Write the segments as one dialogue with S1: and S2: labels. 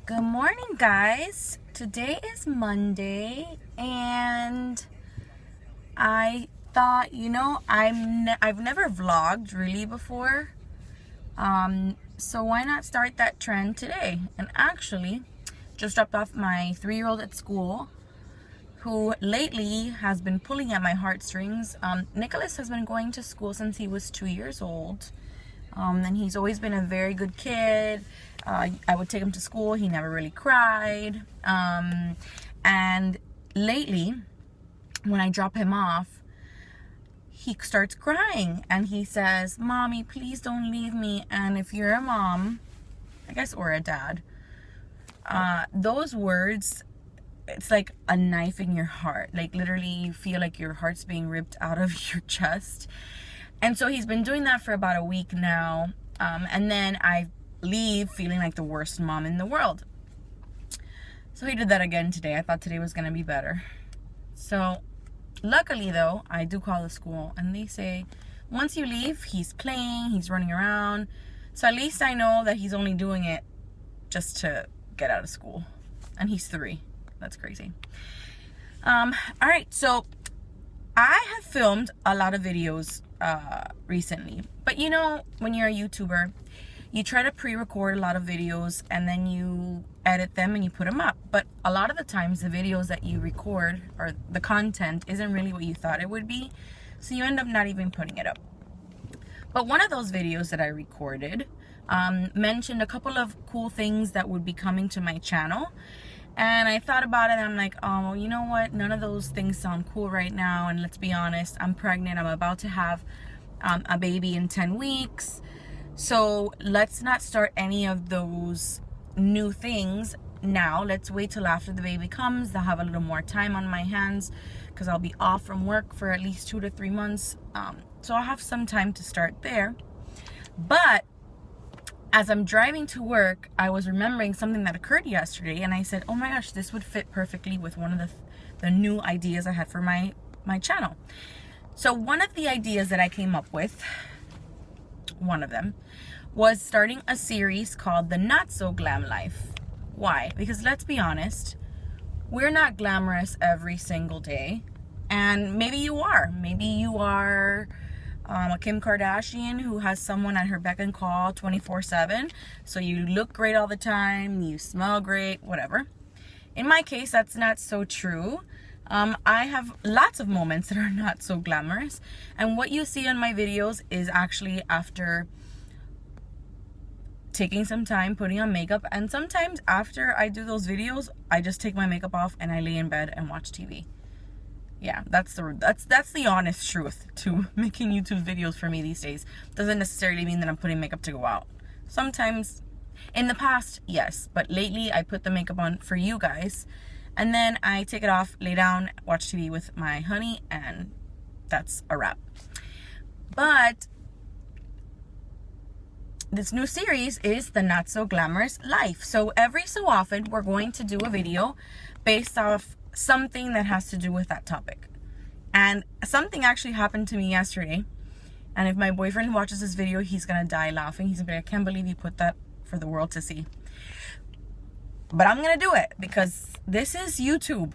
S1: Good morning, guys. Today is Monday, and I thought, I've never vlogged really before, so why not start that trend today? And actually, just dropped off my 3-year-old at school, who lately has been pulling at my heartstrings. Nicholas has been going to school since he was 2 years old. And he's always been a very good kid. I would take him to school. He never really cried. And lately, when I drop him off, he starts crying. And he says, "Mommy, please don't leave me." And if you're a mom, I guess, or a dad, those words, it's like a knife in your heart. Like, literally, you feel like your heart's being ripped out of your chest. And so he's been doing that for about a week now. And then I leave feeling like the worst mom in the world. So he did that again today. I thought today was going to be better. So luckily, though, I do call the school. And they say, once you leave, he's playing, he's running around. So at least I know that he's only doing it just to get out of school. And he's 3. That's crazy. All right, so I have filmed a lot of videos recently, but you know, when you're a YouTuber, you try to pre-record a lot of videos and then you edit them and you put them up, but a lot of the times the videos that you record or the content isn't really what you thought it would be, so you end up not even putting it up. But one of those videos that I recorded mentioned a couple of cool things that would be coming to my channel. And I thought about it and I'm like, oh, you know what? None of those things sound cool right now. And let's be honest, I'm pregnant. I'm about to have a baby in 10 weeks. So let's not start any of those new things now. Let's wait till after the baby comes. I'll have a little more time on my hands because I'll be off from work for at least 2 to 3 months. So I'll have some time to start there. But as I'm driving to work, I was remembering something that occurred yesterday, and I said, oh my gosh, this would fit perfectly with one of the new ideas I had for my channel. So one of the ideas that I came up with, one of them, was starting a series called The Not So Glam Life. Why? Because let's be honest, we're not glamorous every single day. And maybe you are. Maybe you are a Kim Kardashian who has someone at her beck and call 24/7. So you look great all the time, you smell great, whatever. In my case, that's not so true. I have lots of moments that are not so glamorous. And what you see on my videos is actually after taking some time, putting on makeup. And sometimes after I do those videos, I just take my makeup off and I lay in bed and watch TV. Yeah, that's the honest truth to making YouTube videos for me these days. Doesn't necessarily mean that I'm putting makeup to go out. Sometimes, in the past, yes. But lately, I put the makeup on for you guys. And then I take it off, lay down, watch TV with my honey, and that's a wrap. But this new series is The Not So Glamorous Life. So every so often, we're going to do a video based off something that has to do with that topic. And something actually happened to me yesterday, and if my boyfriend watches this video, he's gonna die laughing. He's gonna be like, I can't believe you put that for the world to see. But I'm gonna do it because this is YouTube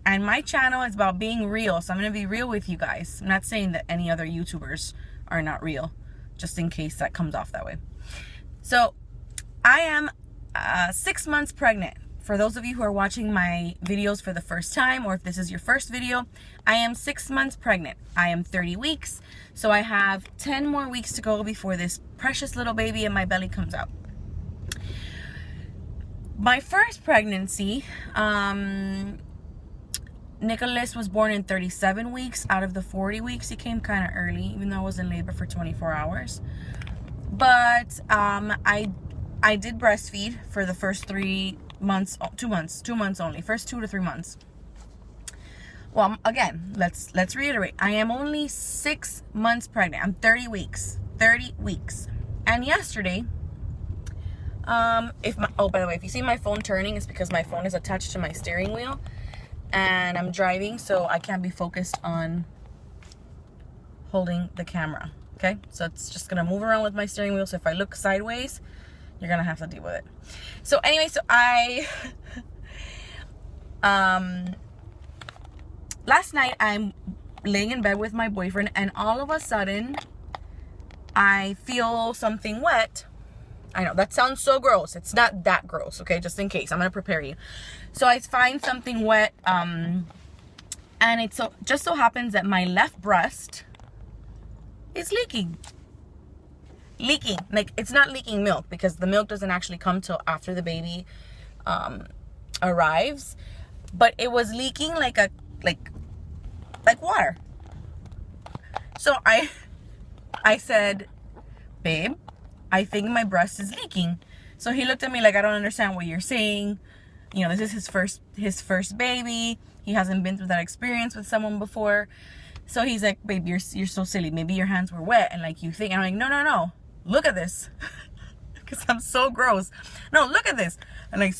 S1: and my channel is about being real, so I'm gonna be real with you guys. I'm not saying that any other YouTubers are not real, just in case that comes off that way. So I am 6 months pregnant. For those of you who are watching my videos for the first time, or if this is your first video, I am 6 months pregnant. I am 30 weeks, so I have 10 more weeks to go before this precious little baby in my belly comes out. My first pregnancy, Nicholas was born in 37 weeks. Out of the 40 weeks, he came kind of early, even though I was in labor for 24 hours. But I did breastfeed for the first 2 months only, first 2 to 3 months. Well, again, let's reiterate. I am only 6 months pregnant. I'm 30 weeks. And yesterday, by the way, if you see my phone turning, it's because my phone is attached to my steering wheel and I'm driving, so I can't be focused on holding the camera. Okay, so it's just gonna move around with my steering wheel. So if I look sideways, you're gonna have to deal with it. So anyway, so I last night I'm laying in bed with my boyfriend, and all of a sudden I feel something wet. I know that sounds so gross. It's not that gross, okay? Just in case, I'm gonna prepare you. So I find something wet, and it just so happens that my left breast is leaking. Like, it's not leaking milk, because the milk doesn't actually come till after the baby arrives, but it was leaking like water. So I said, babe, I think my breast is leaking. So he looked at me like, I don't understand what you're saying. You know, this is his first baby. He hasn't been through that experience with someone before. So he's like, babe, you're so silly. Maybe your hands were wet and like you think. And I'm like, no. Look at this. Because I'm so gross. No, look at this. And like,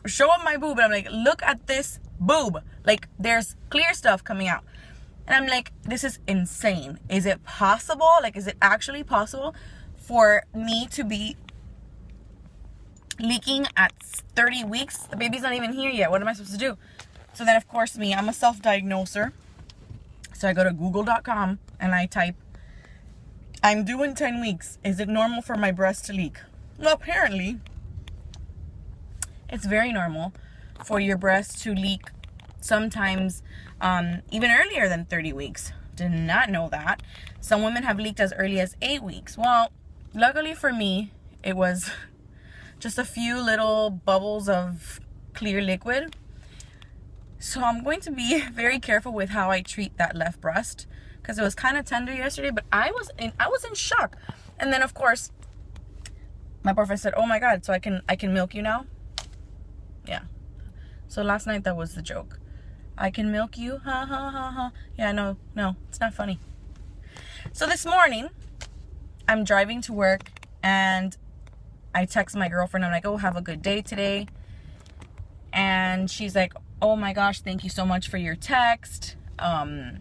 S1: show up my boob. And I'm like, look at this boob. Like, there's clear stuff coming out. And I'm like, this is insane. Is it possible? Like, is it actually possible for me to be leaking at 30 weeks? The baby's not even here yet. What am I supposed to do? So then, of course, I'm a self-diagnoser. So I go to google.com and I type, I'm due in 10 weeks. Is it normal for my breast to leak? Well, apparently, it's very normal for your breast to leak sometimes even earlier than 30 weeks. Did not know that. Some women have leaked as early as 8 weeks. Well, luckily for me, it was just a few little bubbles of clear liquid. So I'm going to be very careful with how I treat that left breast, because it was kind of tender yesterday, but I was in shock. And then of course my boyfriend said, oh my God, so I can milk you now? Yeah. So last night that was the joke. I can milk you? Ha ha ha ha. Yeah, no, it's not funny. So this morning I'm driving to work and I text my girlfriend. I'm like, oh, have a good day today. And she's like, oh my gosh, thank you so much for your text. I've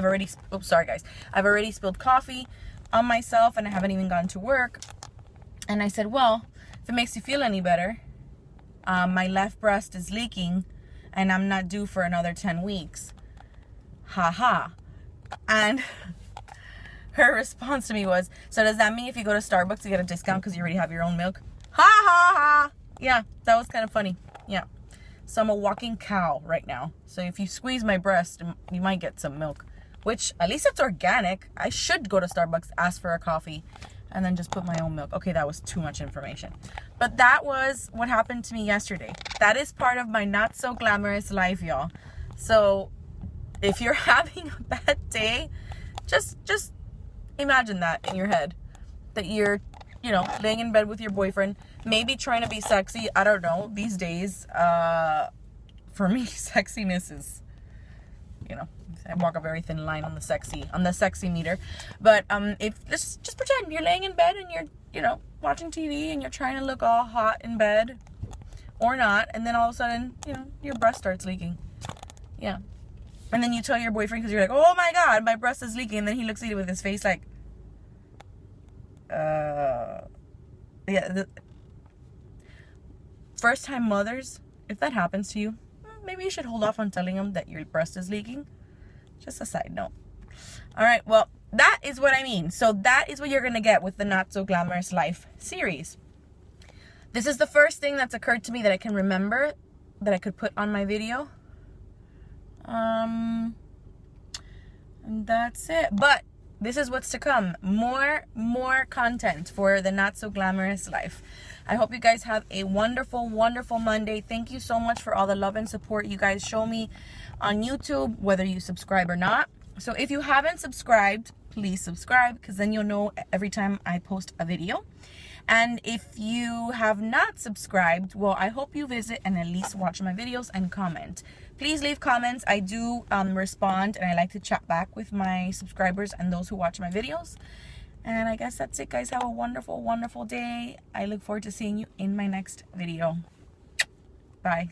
S1: already spilled coffee on myself and I haven't even gone to work. And I said, well, if it makes you feel any better, my left breast is leaking and I'm not due for another 10 weeks. Ha ha. And her response to me was, so does that mean if you go to Starbucks you get a discount because you already have your own milk? Ha ha ha. Yeah, that was kind of funny. Yeah. So I'm a walking cow right now. So if you squeeze my breast, you might get some milk, which at least it's organic. I should go to Starbucks, ask for a coffee, and then just put my own milk. Okay, that was too much information. But that was what happened to me yesterday. That is part of my not so glamorous life, y'all. So if you're having a bad day, just imagine that in your head. That you're, laying in bed with your boyfriend, maybe trying to be sexy. I don't know. These days, for me, sexiness is, I walk a very thin line on the sexy meter. But if just pretend you're laying in bed and you're, watching TV and you're trying to look all hot in bed, or not, and then all of a sudden, your breast starts leaking. Yeah. And then you tell your boyfriend because you're like, oh my God, my breast is leaking. And then he looks at you with his face like, first time mothers, if that happens to you, maybe you should hold off on telling them that your breast is leaking. Just a side note. All right, well, that is what I mean. So that is what you're gonna get with the Not So Glamorous Life series. This is the first thing that's occurred to me that I can remember that I could put on my video. And that's it. But this is what's to come. More content for the Not So Glamorous Life. I hope you guys have a wonderful, wonderful Monday. Thank you so much for all the love and support you guys show me on YouTube, whether you subscribe or not. So if you haven't subscribed, please subscribe, because then you'll know every time I post a video. And if you have not subscribed, well, I hope you visit and at least watch my videos and comment. Please leave comments. I do respond, and I like to chat back with my subscribers and those who watch my videos. And I guess that's it, guys. Have a wonderful, wonderful day. I look forward to seeing you in my next video. Bye.